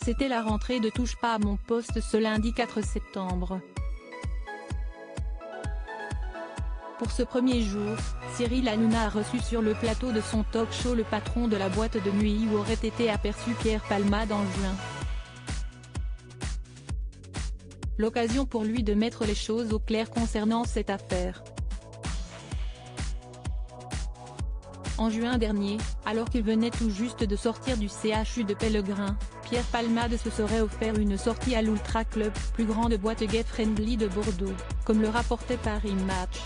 C'était la rentrée de Touche pas à mon poste ce lundi 4 septembre. Pour ce premier jour, Cyril Hanouna a reçu sur le plateau de son talk-show le patron de la boîte de nuit où aurait été aperçu Pierre Palmade en juin. L'occasion pour lui de mettre les choses au clair concernant cette affaire. En juin dernier, alors qu'il venait tout juste de sortir du CHU de Pellegrin, Pierre Palmade se serait offert une sortie à l'Ultra Club, plus grande boîte gay-friendly de Bordeaux, comme le rapportait Paris Match.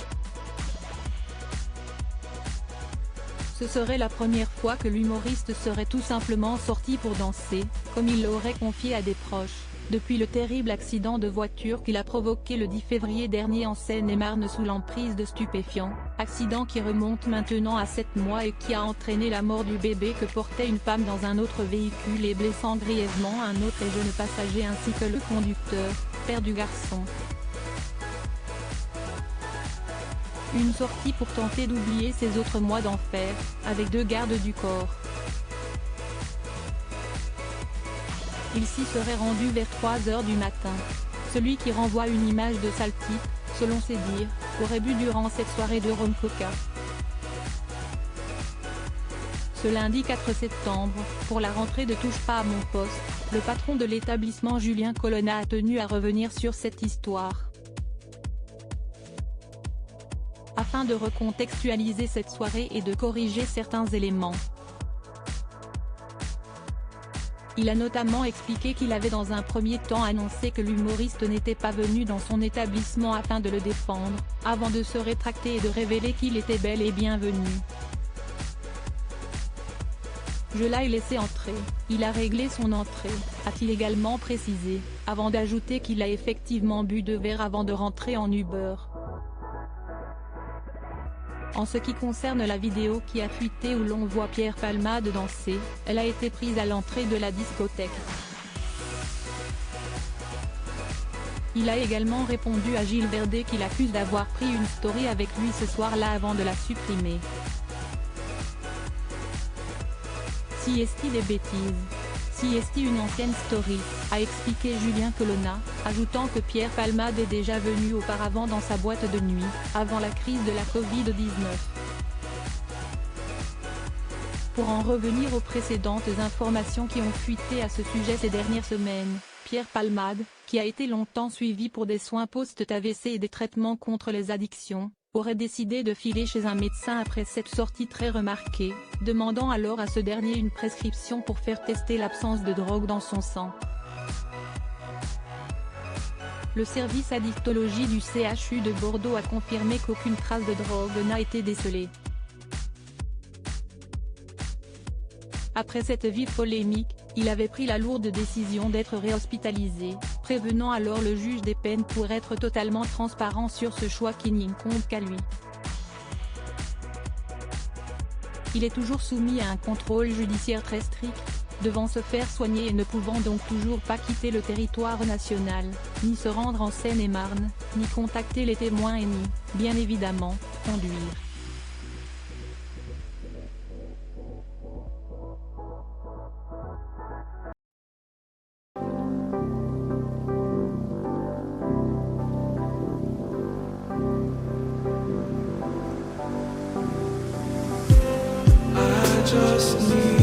Ce serait la première fois que l'humoriste serait tout simplement sorti pour danser, comme il l'aurait confié à des proches, depuis le terrible accident de voiture qu'il a provoqué le 10 février dernier en Seine-et-Marne sous l'emprise de stupéfiants, accident qui remonte maintenant à 7 mois et qui a entraîné la mort du bébé que portait une femme dans un autre véhicule et blessant grièvement un autre et jeune passager ainsi que le conducteur, père du garçon. Une sortie pour tenter d'oublier ces autres mois d'enfer, avec 2 gardes du corps. Il s'y serait rendu vers 3 h du matin. Celui qui renvoie une image de sale type, selon ses dires, aurait bu durant cette soirée de rhum coca. Ce lundi 4 septembre, pour la rentrée de Touche pas à mon poste, le patron de l'établissement Julien Colonna a tenu à revenir sur cette histoire. Afin de recontextualiser cette soirée et de corriger certains éléments. Il a notamment expliqué qu'il avait dans un premier temps annoncé que l'humoriste n'était pas venu dans son établissement afin de le défendre, avant de se rétracter et de révéler qu'il était bel et bien venu. Je l'ai laissé entrer, il a réglé son entrée, a-t-il également précisé, avant d'ajouter qu'il a effectivement bu 2 verres avant de rentrer en Uber. En ce qui concerne la vidéo qui a fuité où l'on voit Pierre Palmade danser, elle a été prise à l'entrée de la discothèque. Il a également répondu à Gilles Verdez qu'il accuse d'avoir pris une story avec lui ce soir-là avant de la supprimer. Si est-il des bêtises? Si est-il une ancienne story, a expliqué Julien Colonna, ajoutant que Pierre Palmade est déjà venu auparavant dans sa boîte de nuit, avant la crise de la Covid-19. Pour en revenir aux précédentes informations qui ont fuité à ce sujet ces dernières semaines, Pierre Palmade, qui a été longtemps suivi pour des soins post-AVC et des traitements contre les addictions, aurait décidé de filer chez un médecin après cette sortie très remarquée, demandant alors à ce dernier une prescription pour faire tester l'absence de drogue dans son sang. Le service addictologie du CHU de Bordeaux a confirmé qu'aucune trace de drogue n'a été décelée. Après cette vive polémique, il avait pris la lourde décision d'être réhospitalisé, prévenant alors le juge des peines pour être totalement transparent sur ce choix qui n'incombe qu'à lui. Il est toujours soumis à un contrôle judiciaire très strict, devant se faire soigner et ne pouvant donc toujours pas quitter le territoire national, ni se rendre en Seine-et-Marne, ni contacter les témoins et ni, bien évidemment, conduire. Just need